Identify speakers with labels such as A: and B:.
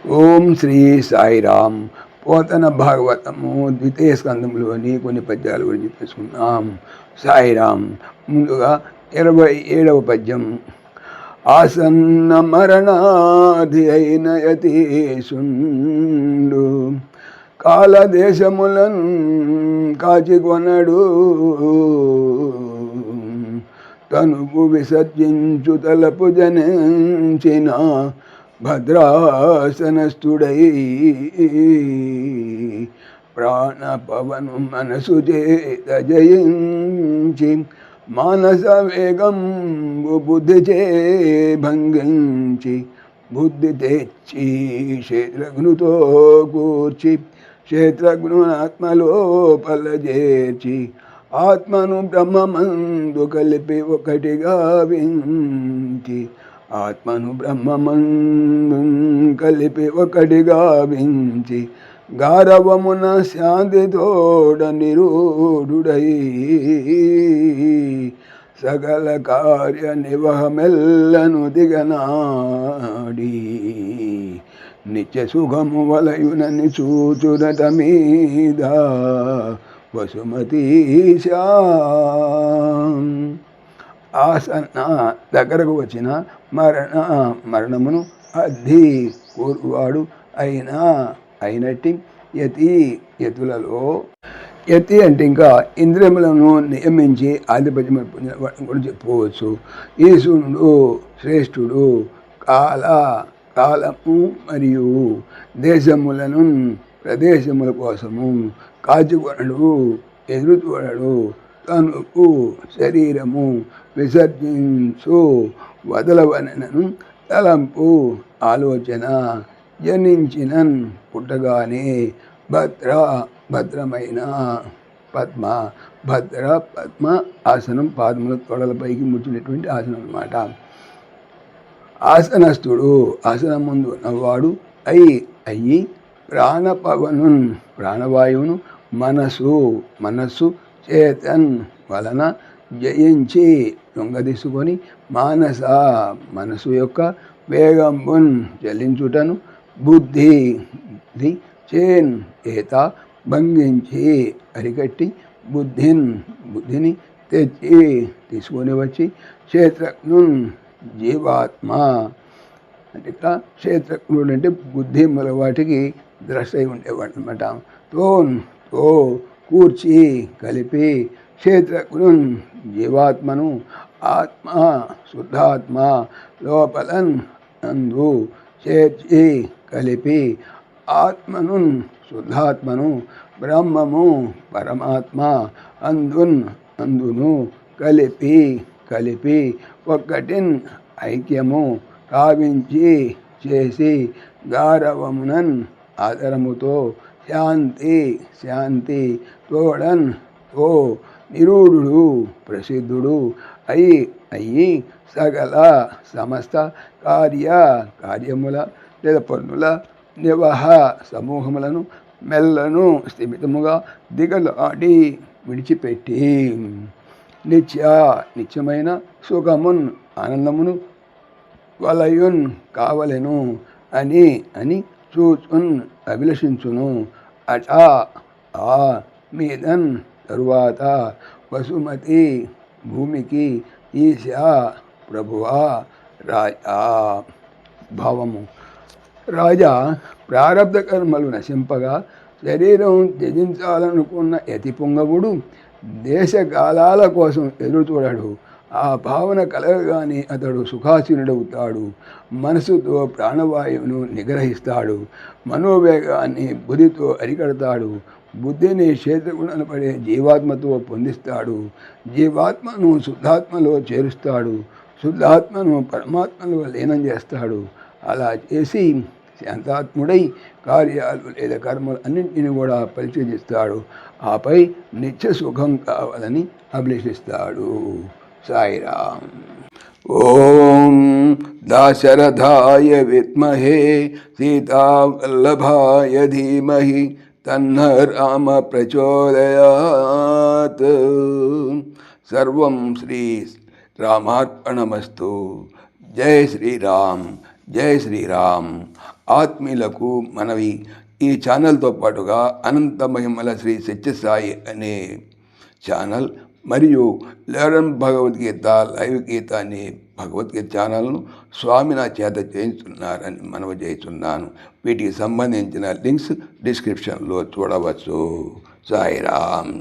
A: ఓం శ్రీ సాయిరామ్. పోతన భాగవతము ద్వితీయ స్కందంలోని కొన్ని పద్యాల గురించి తెలుసుకున్నాం. సాయిరామ్. ముందుగా 27వ పద్యం. ఆసన్న మరణాధి అయిన యతీశుండు కాలదేశములను కాచికొనడు తనువు విసర్జించు తలపు జనించిన భద్రాసనస్థుడై ప్రాణపవను మనసు చేత జయించి మానస వేగం బుద్ధి చే భంగించి బుద్ధి తెచ్చి క్షేత్రజ్ఞుతో కూర్చి క్షేత్రజ్ఞునాత్మలోపల చేర్చి ఆత్మను బ్రహ్మమందు కలిపి ఒకటిగా వించి ఆత్మను బ్రహ్మమందు కలిపి ఒకటిగా వించి గారవమున శాంతితోడ నిరూఢుడై సకల కార్య నివహమెల్లను దిగనాడి నిత్య సుఖము వలయునని చూచురట మీద వసుమతీశా. ఆసన్న దగ్గరకు వచ్చిన మరణమును అద్ధి కోరువాడు అయినట్టి యతులలో యతి అంటే ఇంకా ఇంద్రియములను నియమించి ఆధిపత్యం కూడా చెప్పుకోవచ్చు. ఈశ్వరుడు శ్రేష్ఠుడు. కాలము మరియు దేశములను ప్రదేశముల కోసము కాచుకొనడు, ఎదురు చూడడు. తనుకు శరీరము విసర్జించు వదలవనను తలంపు ఆలోచన జనించిన పుట్టగానే భద్రమైన పద్మ ఆసనం, పాదముల తొడలపైకి ముచ్చినటువంటి ఆసనం అన్నమాట. ఆసనస్థుడు ఆసనం ముందు ఉన్నవాడు అయ్యి ప్రాణపవను ప్రాణవాయువును మనస్సు చేతన్ వలన జయించి దొంగదీసుకొని మనసు యొక్క వేగంబున్ చెల్లించుటను బుద్ధి చేత భంగించి అరికట్టి బుద్ధిని తెచ్చి తీసుకొని వచ్చి క్షేత్రజ్ఞున్ జీవాత్మ అంటే క్షేత్రజ్ఞుడు అంటే బుద్ధి మొల వాటికి ద్రష్ట అయి ఉండేవాడు అనమాట. తో కూర్చి కలిపి క్షేత్రజ్ఞున్ జీవాత్మను ఆత్మ శుద్ధాత్మ లోపలన్ అందు చేర్చి కలిపి ఆత్మను శుద్ధాత్మను బ్రహ్మము పరమాత్మ అందును కలిపి ఒక్కటిన్ ఐక్యము కావించి చేసి గారవమునన్ ఆదరముతో శాంతి తోడన్ నిరూఢుడు ప్రసిద్ధుడు అయ్యి సకల సమస్త కార్యముల లేదా పనుల సమూహములను మెల్లను స్థిమితముగా దిగలాడి విడిచిపెట్టి నిత్యమైన సుఖమున్ ఆనందమును వలయున్ కావలెను అని చూచున్ అభిలషించును. అటా మీదన్ తరువాత వసుమతి భూమికి ఈశా ప్రభువా రాజా. భావము. రాజా ప్రారబ్ధ కర్మలు నశింపగా శరీరం త్యజించాలనుకున్న యతి పుంగవుడు దేశకాలాల కోసం ఎదురు చూడడు. ఆ భావన కలగగానే అతడు సుఖాసీనుడవుతాడు. మనసుతో ప్రాణవాయువును నిగ్రహిస్తాడు. మనోవేగాన్ని బుద్ధితో అరికడతాడు. బుద్ధిని క్షేత్రగుణను పడే జీవాత్మతో పొందిస్తాడు. జీవాత్మను శుద్ధాత్మలో చేరుస్తాడు. శుద్ధాత్మను పరమాత్మలో లీనం చేస్తాడు. అలా చేసి శాంతాత్ముడై కార్యాలు లేదా కర్మలు అన్నింటినీ కూడా పరిచయిస్తాడు. ఆపై నిత్య సుఖం కావాలని అభిలషిస్తాడు. సాయిరామ్. ఓం దాశరథాయ విద్మహే సీతావల్లభాయ ధీమహి తన్న రామ ప్రచోదయాత్. సర్వం శ్రీ రామార్పణమస్తు. జై శ్రీరామ్. జై శ్రీరామ్. ఆత్మీయులకు మనవి, ఈ ఛానల్తో పాటుగా అనంత మహిమల శ్రీ సత్యసాయి అనే ఛానల్ మరియు లెర్న్ భగవద్గీత లైవ్ గీత అనే భగవద్గీత ఛానల్ను స్వామి నా చేత చేయించున్నారని మనవి చేస్తున్నాను. వీటికి సంబంధించిన లింక్స్ డిస్క్రిప్షన్లో చూడవచ్చు. సాయిరామ్.